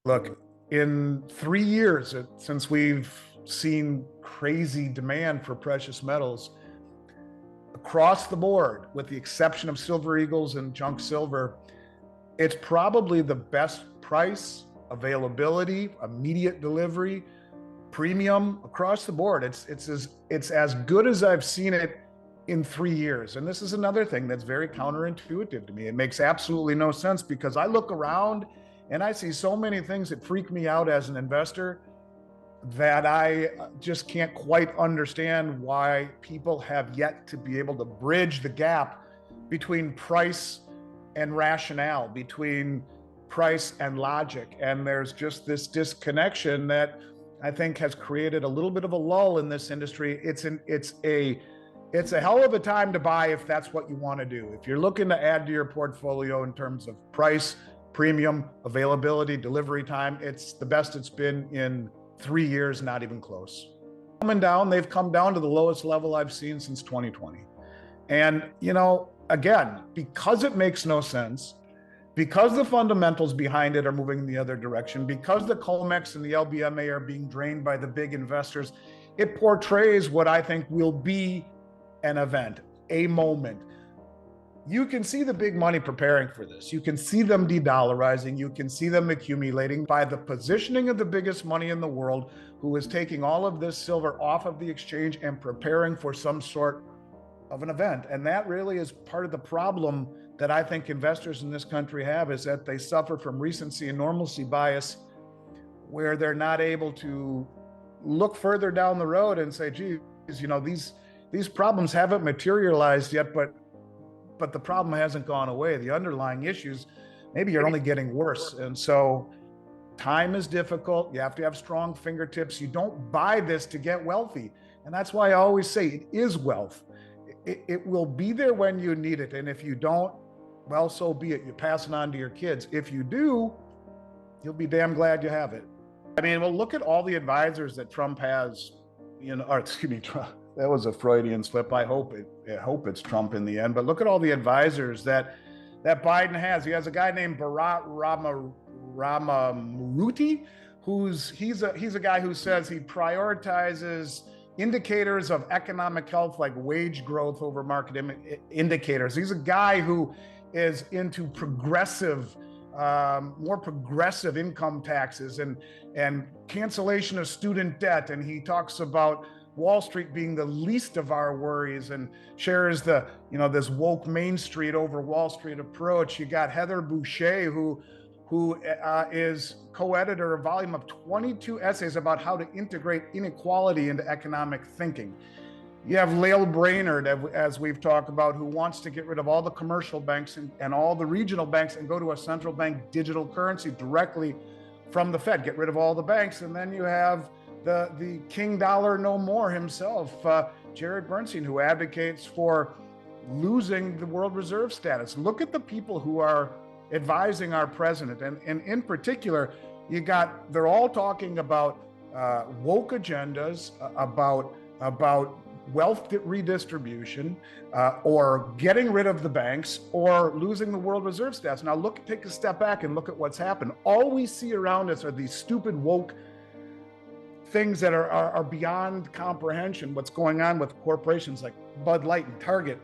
Look, in 3 years since we've seen crazy demand for precious metals across the board, with the exception of silver eagles and junk silver, it's probably the best price, availability, immediate delivery, premium across the board. It's as good as I've seen it in 3 years. And this is another thing that's very counterintuitive to me. It makes absolutely no sense because I look around and I see so many things that freak me out as an investor that I just can't quite understand why people have yet to be able to bridge the gap between price and rationale, between price and logic. And there's just this disconnection that I think has created a little bit of a lull in this industry. It's a hell of a time to buy if that's what you want to do. If you're looking to add to your portfolio in terms of price, premium, availability, delivery time, it's the best it's been in 3 years, not even close. Coming down, they've come down to the lowest level I've seen since 2020. And, again, because it makes no sense, because the fundamentals behind it are moving in the other direction, because the COMEX and the LBMA are being drained by the big investors, it portrays what I think will be an event, a moment. You can see the big money preparing for this. You can see them de-dollarizing. You can see them accumulating by the positioning of the biggest money in the world, who is taking all of this silver off of the exchange and preparing for some sort of an event. And that really is part of the problem that I think investors in this country have, is that they suffer from recency and normalcy bias, where they're not able to look further down the road and say, geez, these problems haven't materialized yet, but the problem hasn't gone away. The underlying issues maybe are only getting worse. And so time is difficult. You have to have strong fingertips. You don't buy this to get wealthy. And that's why I always say it is wealth. It will be there when you need it. And if you don't, well, so be it. You pass it on to your kids. If you do, you'll be damn glad you have it. I mean, well, look at all the advisors that Trump has, Trump. That was a Freudian slip. I hope it's Trump in the end. But look at all the advisors that Biden has. He has a guy named Bharat Ramamuruti, he's a guy who says he prioritizes indicators of economic health like wage growth over market indicators. He's a guy who is into more progressive income taxes and cancellation of student debt. And he talks about Wall Street being the least of our worries, and shares this woke Main Street over Wall Street approach. You got Heather Boucher, who is co-editor of a volume of 22 essays about how to integrate inequality into economic thinking. You have Lael Brainerd, as we've talked about, who wants to get rid of all the commercial banks and all the regional banks and go to a central bank digital currency directly from the Fed, get rid of all the banks. And then you have the king dollar no more himself, Jared Bernstein, who advocates for losing the world reserve status. Look at the people who are advising our president. And in particular, they're all talking about woke agendas, about wealth redistribution, or getting rid of the banks, or losing the world reserve status. Now take a step back and look at what's happened. All we see around us are these stupid woke things that are beyond comprehension. What's going on with corporations like Bud Light and Target.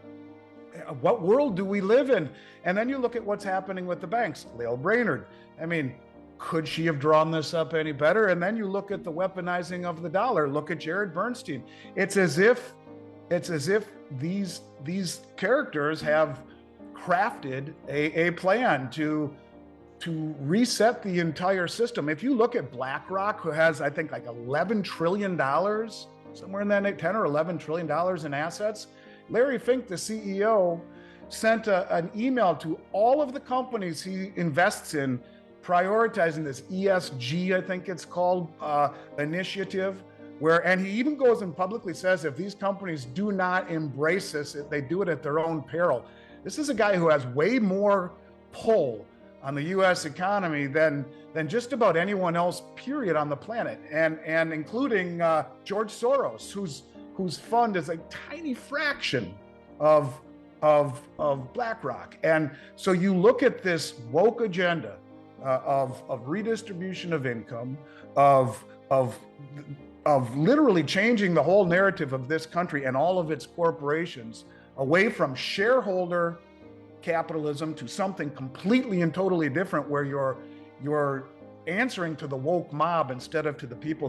What world do we live in? And then you look at what's happening with the banks. Lael Brainerd, I mean, could she have drawn this up any better? And then you look at the weaponizing of the dollar. Look at Jared Bernstein. It's as if these characters have crafted a plan to reset the entire system. If you look at BlackRock, who has, I think, like $11 trillion, somewhere in that, $10 or $11 trillion in assets, Larry Fink, the CEO, sent an email to all of the companies he invests in, prioritizing this ESG, I think it's called, initiative, and he even goes and publicly says if these companies do not embrace this, they do it at their own peril. This is a guy who has way more pull on the U.S. economy than just about anyone else, period, on the planet, and including George Soros, whose fund is a tiny fraction of BlackRock. And so you look at this woke agenda of redistribution of income, of, of, of literally changing the whole narrative of this country and all of its corporations away from shareholder capitalism to something completely and totally different, where you're answering to the woke mob instead of to the people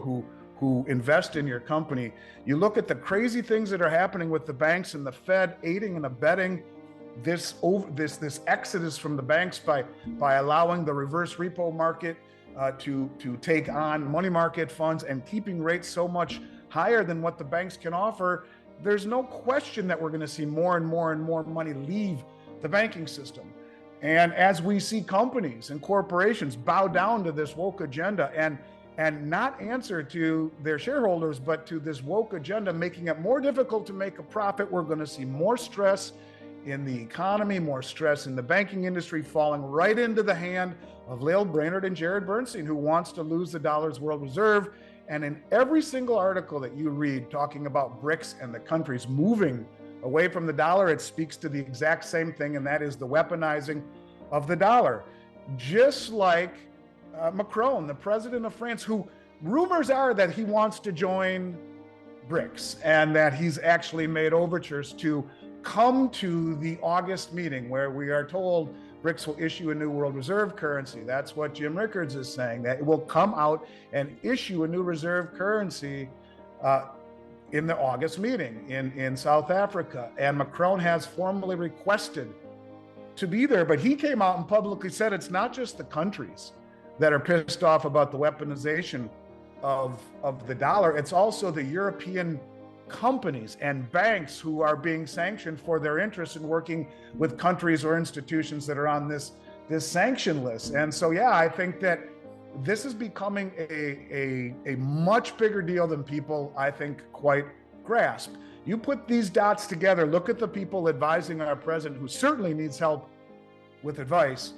who invest in your company. You look at the crazy things that are happening with the banks and the Fed aiding and abetting this exodus from the banks by allowing the reverse repo market to take on money market funds and keeping rates so much higher than what the banks can offer. There's no question that we're going to see more and more and more money leave the banking system. And as we see companies and corporations bow down to this woke agenda and not answer to their shareholders, but to this woke agenda, making it more difficult to make a profit, we're going to see more stress in the economy, more stress in the banking industry, falling right into the hand of Lael Brainard and Jared Bernstein, who wants to lose the dollar's world reserve. And in every single article that you read talking about BRICS and the countries moving away from the dollar, it speaks to the exact same thing, and that is the weaponizing of the dollar. Just like Macron, the president of France, who rumors are that he wants to join BRICS and that he's actually made overtures to come to the August meeting, where we are told BRICS will issue a new world reserve currency. That's what Jim Rickards is saying, that it will come out and issue a new reserve currency in the August meeting in South Africa. And Macron has formally requested to be there, but he came out and publicly said it's not just the countries that are pissed off about the weaponization of the dollar, it's also the European companies and banks who are being sanctioned for their interest in working with countries or institutions that are on this sanction list. And so, yeah, I think that this is becoming a much bigger deal than people, I think, quite grasp. You put these dots together, look at the people advising our president, who certainly needs help with advice,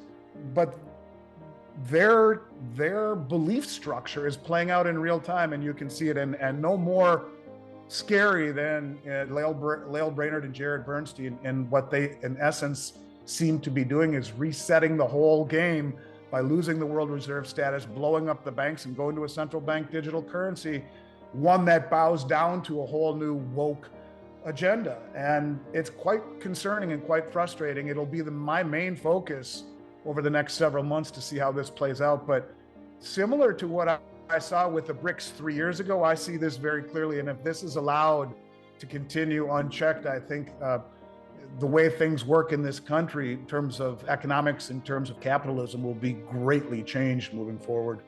but their belief structure is playing out in real time, and you can see it. And no more scary than Lael Brainard and Jared Bernstein, and what they in essence seem to be doing is resetting the whole game by losing the world reserve status, blowing up the banks, and going to a central bank digital currency, one that bows down to a whole new woke agenda. And it's quite concerning and quite frustrating. It'll be my main focus over the next several months to see how this plays out. But similar to what I saw with the BRICS 3 years ago, I see this very clearly. And if this is allowed to continue unchecked, I think the way things work in this country in terms of economics, in terms of capitalism, will be greatly changed moving forward.